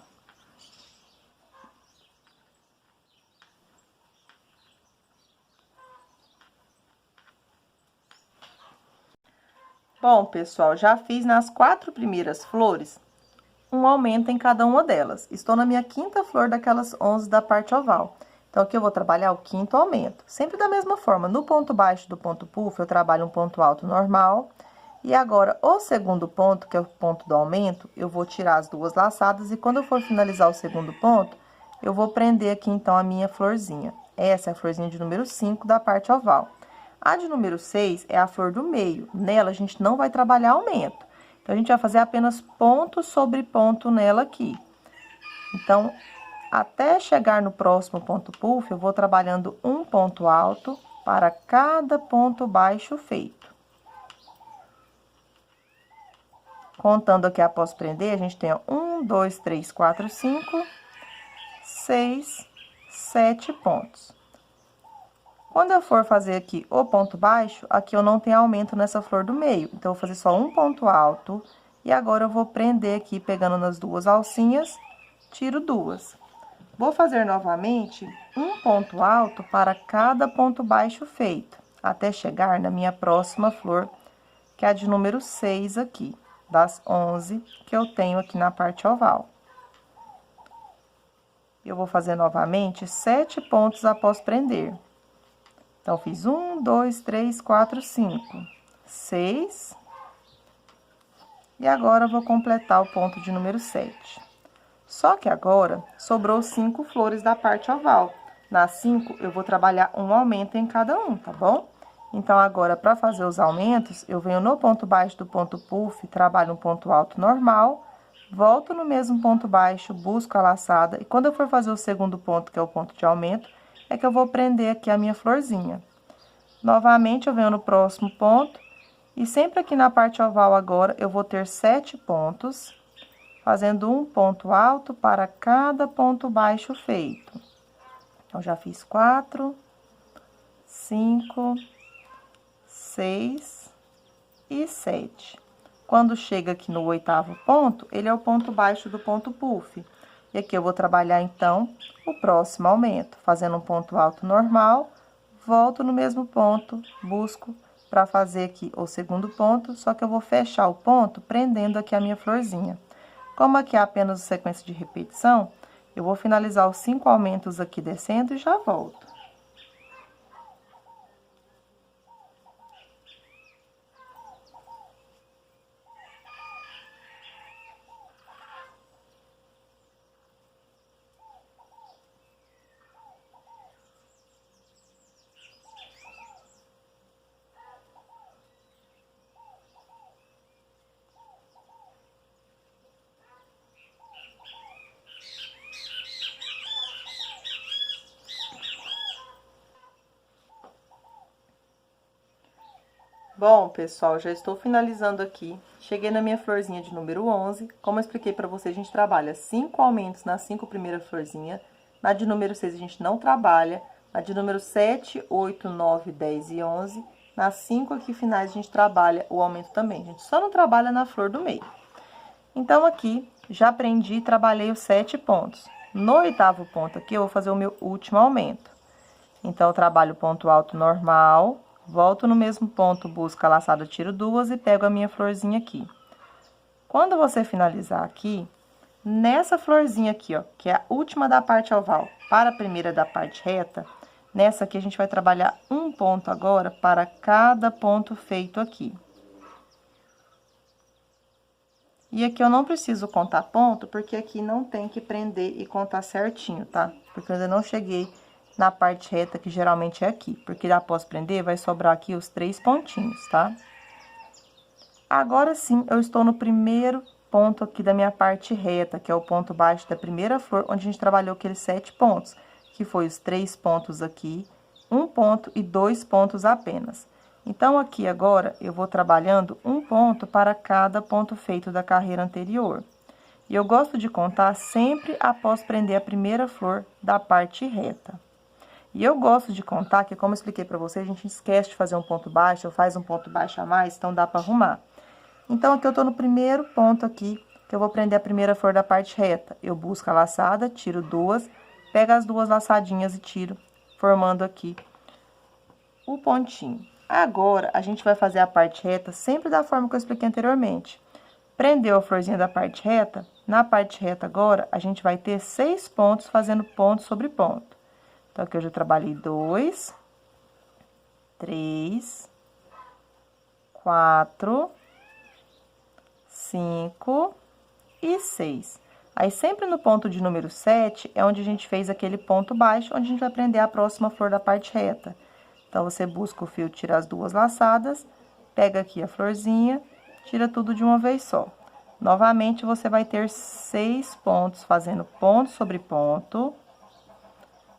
Bom, pessoal, já fiz nas 4 primeiras flores um aumento em cada uma delas. Estou na minha quinta flor daquelas 11 da parte oval. Então, aqui eu vou trabalhar o quinto aumento. Sempre da mesma forma, no ponto baixo do ponto puff, eu trabalho um ponto alto normal. E agora, o segundo ponto, que é o ponto do aumento, eu vou tirar as duas laçadas. E quando eu for finalizar o segundo ponto, eu vou prender aqui, então, a minha florzinha. Essa é a florzinha de número 5 da parte oval. A de número 6 é a flor do meio. Nela, a gente não vai trabalhar aumento. Então, a gente vai fazer apenas ponto sobre ponto nela aqui. Então, até chegar no próximo ponto puff, eu vou trabalhando um ponto alto para cada ponto baixo feito. Contando aqui após prender, a gente tem 1, 2, 3, 4, 5, 6, 7 pontos. Quando eu for fazer aqui o ponto baixo, aqui eu não tenho aumento nessa flor do meio. Então, eu vou fazer só um ponto alto. E agora, eu vou prender aqui, pegando nas duas alcinhas, tiro duas. Vou fazer novamente um ponto alto para cada ponto baixo feito, até chegar na minha próxima flor, que é a de número 6 aqui, das 11 que eu tenho aqui na parte oval. Eu vou fazer novamente 7 pontos após prender. Então, fiz 1, 2, 3, 4, 5, 6. E agora, eu vou completar o ponto de número 7. Só que agora, sobrou 5 flores da parte oval. Nas 5, eu vou trabalhar um aumento em cada um, tá bom? Então, agora, para fazer os aumentos, eu venho no ponto baixo do ponto puff, trabalho um ponto alto normal, volto no mesmo ponto baixo, busco a laçada, e quando eu for fazer o segundo ponto, que é o ponto de aumento, é que eu vou prender aqui a minha florzinha. Novamente, eu venho no próximo ponto, e sempre aqui na parte oval agora, eu vou ter 7 pontos, fazendo um ponto alto para cada ponto baixo feito. Então, já fiz 4, 5, 6 e 7. Quando chega aqui no 8º ponto, ele é o ponto baixo do ponto puff. E aqui eu vou trabalhar, então, o próximo aumento, fazendo um ponto alto normal, volto no mesmo ponto, busco para fazer aqui o segundo ponto, só que eu vou fechar o ponto prendendo aqui a minha florzinha. Como aqui é apenas sequência de repetição, eu vou finalizar os 5 aumentos aqui descendo e já volto. Bom, pessoal, já estou finalizando aqui. Cheguei na minha florzinha de número 11. Como eu expliquei pra vocês, a gente trabalha 5 aumentos nas 5 primeiras florzinhas. Na de número 6 a gente não trabalha. Na de número 7, 8, 9, 10 e 11. Nas 5 aqui finais a gente trabalha o aumento também. A gente só não trabalha na flor do meio. Então, aqui, já prendi e trabalhei os 7 pontos. No 8º ponto aqui, eu vou fazer o meu último aumento. Então, eu trabalho o ponto alto normal, volto no mesmo ponto, busco a laçada, tiro duas e pego a minha florzinha aqui. Quando você finalizar aqui, nessa florzinha aqui, ó, que é a última da parte oval para a primeira da parte reta, nessa aqui a gente vai trabalhar um ponto agora para cada ponto feito aqui. E aqui eu não preciso contar ponto, porque aqui não tem que prender e contar certinho, tá? Porque eu ainda não cheguei na parte reta, que geralmente é aqui. Porque após prender, vai sobrar aqui os 3 pontinhos, tá? Agora sim, eu estou no primeiro ponto aqui da minha parte reta, que é o ponto baixo da primeira flor, onde a gente trabalhou aqueles 7 pontos. Que foi os 3 pontos aqui, 1 ponto e 2 pontos apenas. Então, aqui agora, eu vou trabalhando um ponto para cada ponto feito da carreira anterior. E eu gosto de contar sempre após prender a primeira flor da parte reta. E eu gosto de contar, que como eu expliquei pra vocês, a gente esquece de fazer um ponto baixo, ou faz um ponto baixo a mais, então dá pra arrumar. Então, aqui eu tô no primeiro ponto aqui, que eu vou prender a primeira flor da parte reta. Eu busco a laçada, tiro duas, pego as duas laçadinhas e tiro, formando aqui o pontinho. Agora, a gente vai fazer a parte reta sempre da forma que eu expliquei anteriormente. Prendeu a florzinha da parte reta, na parte reta agora, a gente vai ter 6 pontos fazendo ponto sobre ponto. Então, aqui eu já trabalhei 2, 3, 4, 5 e 6. Aí, sempre no ponto de número 7, é onde a gente fez aquele ponto baixo, onde a gente vai prender a próxima flor da parte reta. Então, você busca o fio, tira as 2 laçadas, pega aqui a florzinha, tira tudo de uma vez só. Novamente, você vai ter 6 pontos fazendo ponto sobre ponto.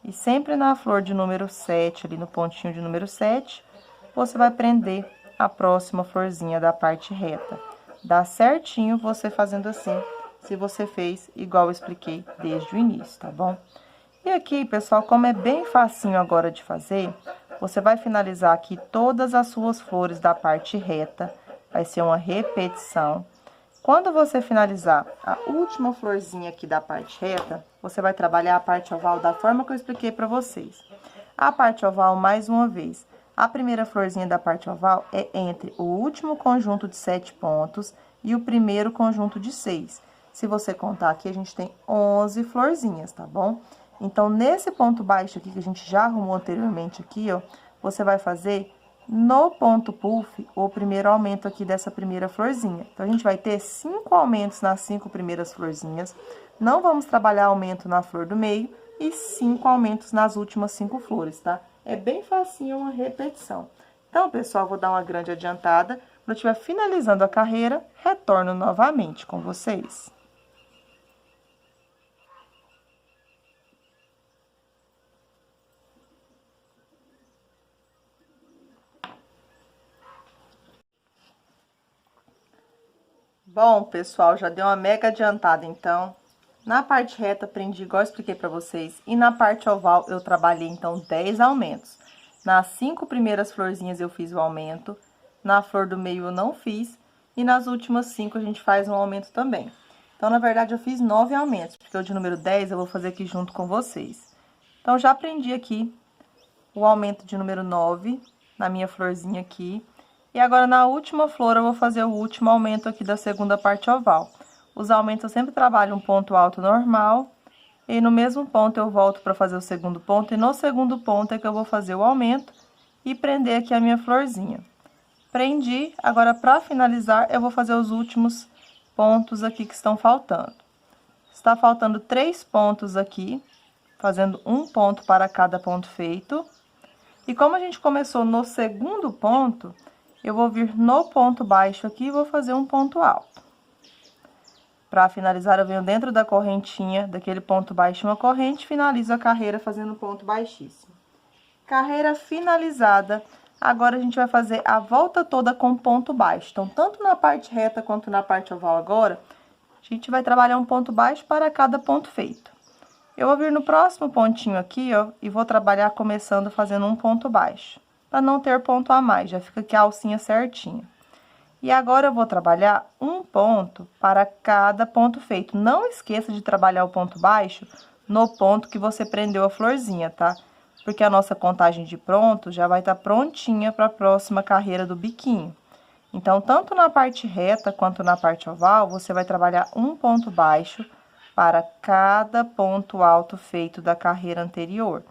E sempre na flor de número 7, ali no pontinho de número 7, você vai prender a próxima florzinha da parte reta. Dá certinho você fazendo assim, se você fez igual eu expliquei desde o início, tá bom? E aqui, pessoal, como é bem facinho agora de fazer, você vai finalizar aqui todas as suas flores da parte reta, vai ser uma repetição. Quando você finalizar a última florzinha aqui da parte reta, você vai trabalhar a parte oval da forma que eu expliquei para vocês. A parte oval, mais uma vez, a primeira florzinha da parte oval é entre o último conjunto de 7 pontos e o primeiro conjunto de 6. Se você contar aqui, a gente tem 11 florzinhas, tá bom? Então, nesse ponto baixo aqui, que a gente já arrumou anteriormente aqui, ó, você vai fazer no ponto puff o primeiro aumento aqui dessa primeira florzinha. Então, a gente vai ter 5 aumentos nas 5 primeiras florzinhas. Não vamos trabalhar aumento na flor do meio e 5 aumentos nas últimas 5 flores, tá? É bem facinho, uma repetição. Então, pessoal, vou dar uma grande adiantada. Quando eu estiver finalizando a carreira, retorno novamente com vocês. Bom, pessoal, já deu uma mega adiantada, então. Na parte reta, prendi igual eu expliquei pra vocês. E na parte oval, eu trabalhei, então, 10 aumentos. Nas 5 primeiras florzinhas, eu fiz o aumento. Na flor do meio, eu não fiz. E nas últimas 5, a gente faz um aumento também. Então, na verdade, eu fiz 9 aumentos. Porque o de número 10, eu vou fazer aqui junto com vocês. Então, já prendi aqui o aumento de número 9 na minha florzinha aqui. E agora, na última flor, eu vou fazer o último aumento aqui da segunda parte oval. Os aumentos eu sempre trabalho um ponto alto normal, e no mesmo ponto eu volto para fazer o segundo ponto, e no segundo ponto é que eu vou fazer o aumento e prender aqui a minha florzinha. Prendi, agora para finalizar eu vou fazer os últimos pontos aqui que estão faltando. Está faltando 3 pontos aqui, fazendo um ponto para cada ponto feito. E como a gente começou no segundo ponto, eu vou vir no ponto baixo aqui e vou fazer um ponto alto. Para finalizar, eu venho dentro da correntinha, daquele ponto baixo, uma corrente, finalizo a carreira fazendo um ponto baixíssimo. Carreira finalizada. Agora, a gente vai fazer a volta toda com ponto baixo. Então, tanto na parte reta quanto na parte oval agora, a gente vai trabalhar um ponto baixo para cada ponto feito. Eu vou vir no próximo pontinho aqui, ó, e vou trabalhar começando fazendo um ponto baixo, para não ter ponto a mais, já fica aqui a alcinha certinha. E agora, eu vou trabalhar um ponto para cada ponto feito. Não esqueça de trabalhar o ponto baixo no ponto que você prendeu a florzinha, tá? Porque a nossa contagem de pronto já vai estar prontinha para a próxima carreira do biquinho. Então, tanto na parte reta quanto na parte oval, você vai trabalhar um ponto baixo para cada ponto alto feito da carreira anterior.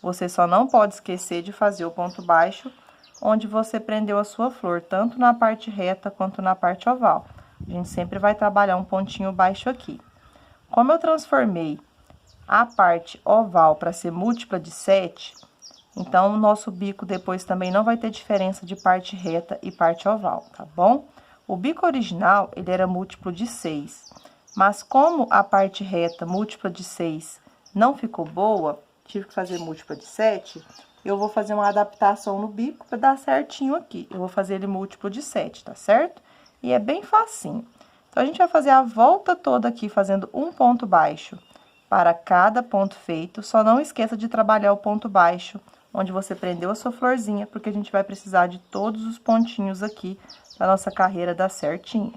Você só não pode esquecer de fazer o ponto baixo onde você prendeu a sua flor, tanto na parte reta quanto na parte oval. A gente sempre vai trabalhar um pontinho baixo aqui. Como eu transformei a parte oval para ser múltipla de 7, então, o nosso bico depois também não vai ter diferença de parte reta e parte oval, tá bom? O bico original, ele era múltiplo de 6, mas como a parte reta múltipla de 6 não ficou boa, tive que fazer múltipla de 7, eu vou fazer uma adaptação no bico para dar certinho aqui. Eu vou fazer ele múltiplo de 7, tá certo? E é bem facinho. Então, a gente vai fazer a volta toda aqui fazendo um ponto baixo para cada ponto feito. Só não esqueça de trabalhar o ponto baixo onde você prendeu a sua florzinha, porque a gente vai precisar de todos os pontinhos aqui da nossa carreira dar certinho.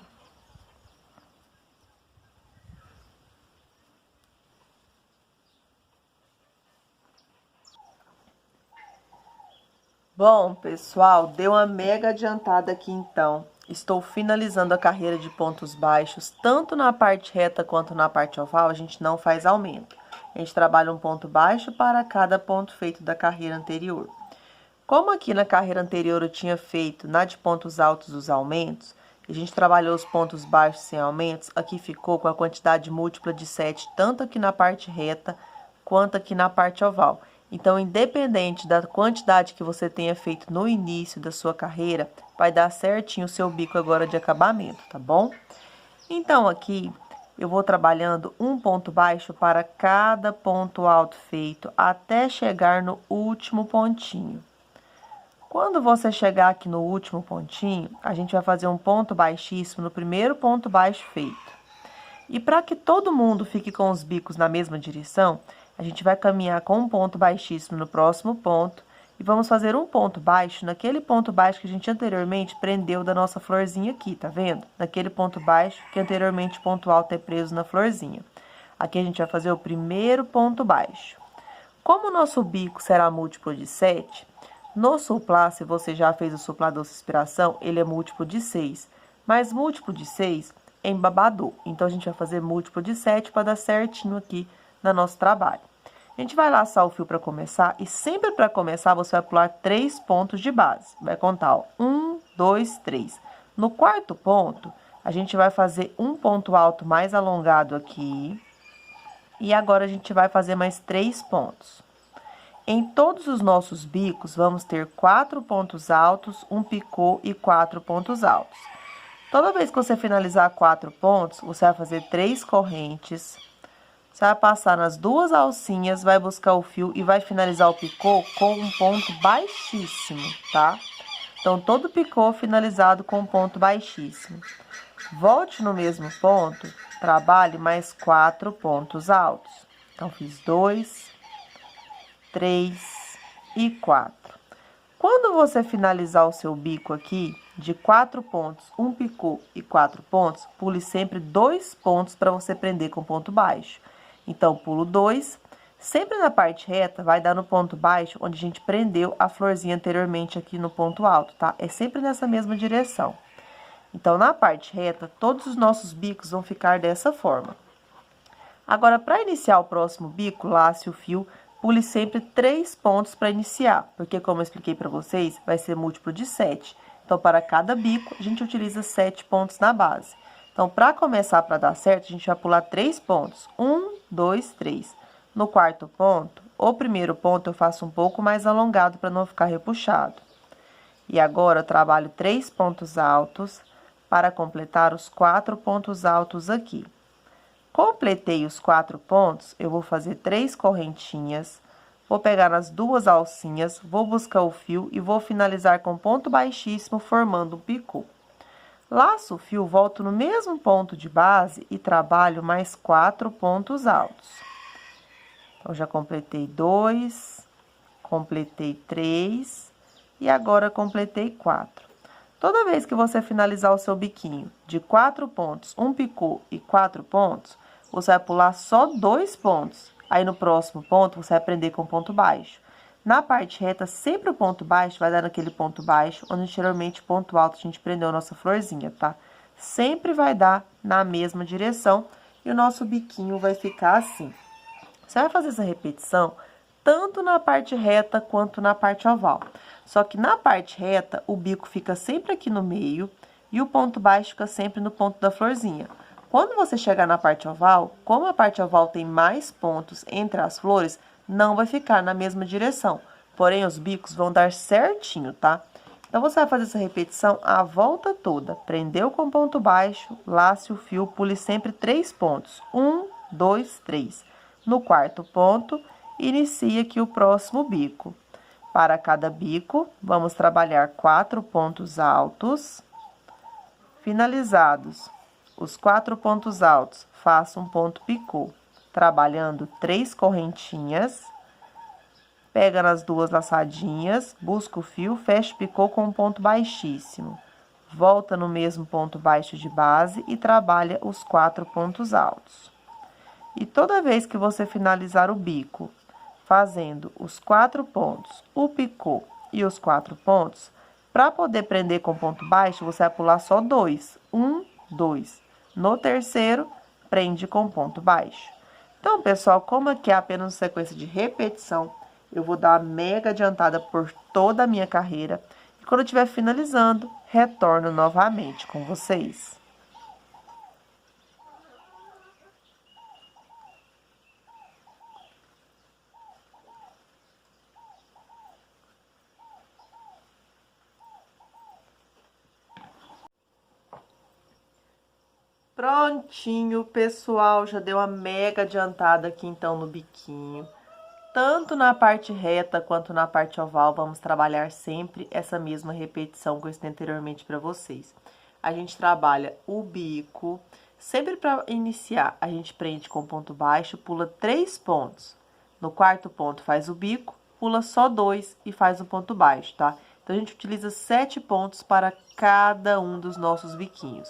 Bom, pessoal, deu uma mega adiantada aqui então. Estou finalizando a carreira de pontos baixos, tanto na parte reta quanto na parte oval, a gente não faz aumento. A gente trabalha um ponto baixo para cada ponto feito da carreira anterior. Como aqui na carreira anterior eu tinha feito na de pontos altos os aumentos, e a gente trabalhou os pontos baixos sem aumentos, aqui ficou com a quantidade múltipla de 7, tanto aqui na parte reta quanto aqui na parte oval. Então, independente da quantidade que você tenha feito no início da sua carreira, vai dar certinho o seu bico agora de acabamento, tá bom? Então, aqui eu vou trabalhando um ponto baixo para cada ponto alto feito, até chegar no último pontinho. Quando você chegar aqui no último pontinho, a gente vai fazer um ponto baixíssimo no primeiro ponto baixo feito. E para que todo mundo fique com os bicos na mesma direção, a gente vai caminhar com um ponto baixíssimo no próximo ponto e vamos fazer um ponto baixo naquele ponto baixo que a gente anteriormente prendeu da nossa florzinha aqui, tá vendo? Naquele ponto baixo que anteriormente o ponto alto é preso na florzinha. Aqui a gente vai fazer o primeiro ponto baixo. Como o nosso bico será múltiplo de 7, no suplá, se você já fez o suplá doce inspiração, ele é múltiplo de 6, mas múltiplo de 6 é embabador. Então, a gente vai fazer múltiplo de 7 para dar certinho aqui no nosso trabalho. A gente vai laçar o fio para começar e sempre para começar você vai pular 3 pontos de base. Vai contar, ó, 1, 2, 3. No quarto ponto, a gente vai fazer um ponto alto mais alongado aqui. E agora a gente vai fazer mais 3 pontos. Em todos os nossos bicos, vamos ter 4 pontos altos, um picô e 4 pontos altos. Toda vez que você finalizar 4 pontos, você vai fazer 3 correntes. Você vai passar nas 2 alcinhas, vai buscar o fio e vai finalizar o picô com um ponto baixíssimo, tá? Então, todo picô finalizado com um ponto baixíssimo. Volte no mesmo ponto, trabalhe mais 4 pontos altos. Então, fiz 2, 3 e 4. Quando você finalizar o seu bico aqui, de 4 pontos, um picô e 4 pontos, pule sempre 2 pontos para você prender com ponto baixo. Então, pulo 2, sempre na parte reta, vai dar no ponto baixo, onde a gente prendeu a florzinha anteriormente aqui no ponto alto, tá? É sempre nessa mesma direção. Então, na parte reta, todos os nossos bicos vão ficar dessa forma. Agora, para iniciar o próximo bico, lace o fio, pule sempre 3 pontos para iniciar, porque como eu expliquei para vocês, vai ser múltiplo de 7. Então, para cada bico, a gente utiliza 7 pontos na base. Então, para começar, para dar certo, a gente vai pular 3 pontos. 1, 2, 3. No quarto ponto, o primeiro ponto eu faço um pouco mais alongado para não ficar repuxado. E agora, eu trabalho 3 pontos altos para completar os 4 pontos altos aqui. Completei os 4 pontos, eu vou fazer 3 correntinhas, vou pegar nas 2 alcinhas, vou buscar o fio e vou finalizar com ponto baixíssimo, formando um picô. Laço o fio, volto no mesmo ponto de base e trabalho mais 4 pontos altos. Então, já completei 2, completei 3 e agora completei 4. Toda vez que você finalizar o seu biquinho de 4 pontos, um picô e 4 pontos, você vai pular só 2 pontos. Aí, no próximo ponto, você vai prender com ponto baixo. Na parte reta, sempre o ponto baixo vai dar naquele ponto baixo, onde anteriormente o ponto alto a gente prendeu a nossa florzinha, tá? Sempre vai dar na mesma direção e o nosso biquinho vai ficar assim. Você vai fazer essa repetição tanto na parte reta quanto na parte oval. Só que na parte reta, o bico fica sempre aqui no meio e o ponto baixo fica sempre no ponto da florzinha. Quando você chegar na parte oval, como a parte oval tem mais pontos entre as flores, não vai ficar na mesma direção. Porém, os bicos vão dar certinho, tá? Então, você vai fazer essa repetição a volta toda. Prendeu com ponto baixo, lace o fio, pule sempre 3 pontos. 1, 2, 3. No quarto ponto, inicia aqui o próximo bico. Para cada bico, vamos trabalhar 4 pontos altos. Finalizados os 4 pontos altos, faça um ponto picô, trabalhando 3 correntinhas. Pega nas 2 laçadinhas, busca o fio, fecha o picô com um ponto baixíssimo. Volta no mesmo ponto baixo de base e trabalha os 4 pontos altos. E toda vez que você finalizar o bico, fazendo os 4 pontos, o picô e os 4 pontos. Para poder prender com ponto baixo, você vai pular só 2. 1, 2. No terceiro, prende com ponto baixo. Então, pessoal, como aqui é apenas uma sequência de repetição, eu vou dar uma mega adiantada por toda a minha carreira. E quando eu estiver finalizando, retorno novamente com vocês. Prontinho, pessoal, já deu uma mega adiantada aqui então no biquinho. Tanto na parte reta quanto na parte oval, vamos trabalhar sempre essa mesma repetição que eu ensinei anteriormente para vocês. A gente trabalha o bico, sempre para iniciar, a gente prende com ponto baixo, pula 3 pontos. No quarto ponto faz o bico, pula só 2 e faz o ponto baixo, tá? Então, a gente utiliza 7 pontos para cada um dos nossos biquinhos.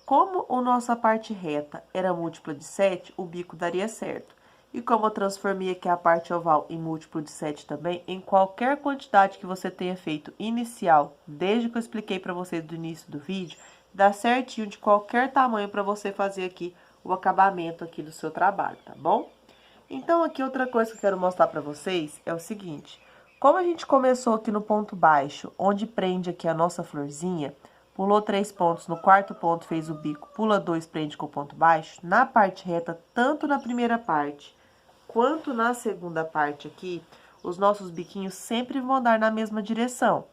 Como a nossa parte reta era múltipla de 7, o bico daria certo. E como eu transformei aqui a parte oval em múltiplo de 7 também, em qualquer quantidade que você tenha feito inicial, desde que eu expliquei para vocês do início do vídeo, dá certinho de qualquer tamanho para você fazer aqui o acabamento aqui do seu trabalho, tá bom? Então, aqui outra coisa que eu quero mostrar para vocês é o seguinte. Como a gente começou aqui no ponto baixo, onde prende aqui a nossa florzinha, pulou 3 pontos, no quarto ponto fez o bico, pula 2, prende com o ponto baixo. Na parte reta, tanto na primeira parte quanto na segunda parte aqui, os nossos biquinhos sempre vão andar na mesma direção.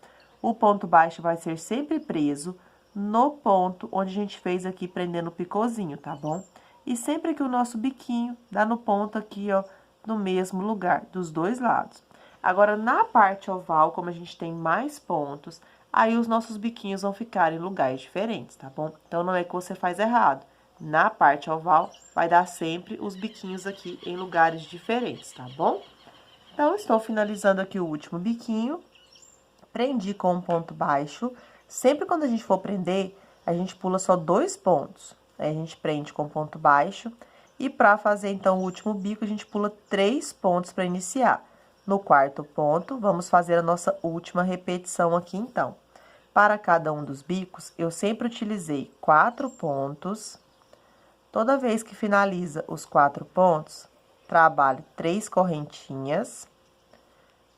O ponto baixo vai ser sempre preso no ponto onde a gente fez aqui prendendo o picôzinho, tá bom? E sempre que o nosso biquinho dá no ponto aqui, ó, no mesmo lugar, dos dois lados. Agora, na parte oval, como a gente tem mais pontos, aí os nossos biquinhos vão ficar em lugares diferentes, tá bom? Então, não é que você faz errado. Na parte oval, vai dar sempre os biquinhos aqui em lugares diferentes, tá bom? Então, estou finalizando aqui o último biquinho. Prendi com um ponto baixo. Sempre quando a gente for prender, a gente pula só 2 pontos. Aí, a gente prende com ponto baixo. E para fazer, então, o último bico, a gente pula 3 pontos para iniciar. No quarto ponto, vamos fazer a nossa última repetição aqui, então. Para cada um dos bicos, eu sempre utilizei 4 pontos. Toda vez que finaliza os 4 pontos, trabalho 3 correntinhas.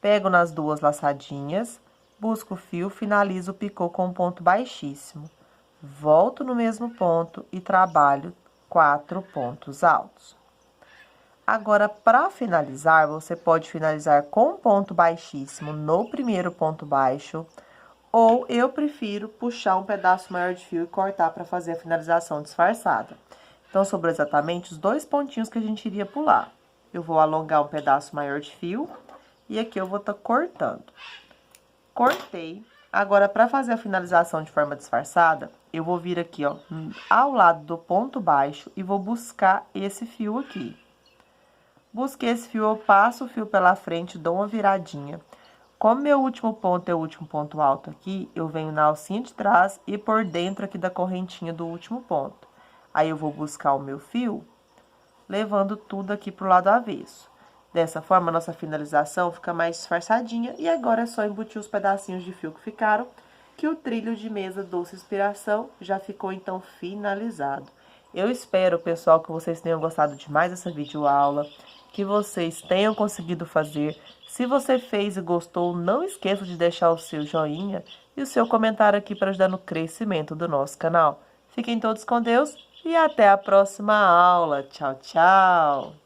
Pego nas 2 laçadinhas, busco o fio, finalizo o picô com um ponto baixíssimo. Volto no mesmo ponto e trabalho 4 pontos altos. Agora, para finalizar, você pode finalizar com um ponto baixíssimo no primeiro ponto baixo, ou eu prefiro puxar um pedaço maior de fio e cortar para fazer a finalização disfarçada. Então, sobrou exatamente os 2 pontinhos que a gente iria pular. Eu vou alongar um pedaço maior de fio e aqui eu vou estar cortando. Cortei. Agora, para fazer a finalização de forma disfarçada, eu vou vir aqui, ó, ao lado do ponto baixo e vou buscar esse fio aqui. Busquei esse fio, eu passo o fio pela frente, dou uma viradinha. Como meu último ponto é o último ponto alto aqui, eu venho na alcinha de trás e por dentro aqui da correntinha do último ponto. Aí, eu vou buscar o meu fio, levando tudo aqui pro lado avesso. Dessa forma, a nossa finalização fica mais disfarçadinha. E agora, é só embutir os pedacinhos de fio que ficaram, que o trilho de mesa Doce Inspiração já ficou, então, finalizado. Eu espero, pessoal, que vocês tenham gostado demais dessa videoaula, que vocês tenham conseguido fazer. Se você fez e gostou, não esqueça de deixar o seu joinha e o seu comentário aqui para ajudar no crescimento do nosso canal. Fiquem todos com Deus e até a próxima aula. Tchau, tchau!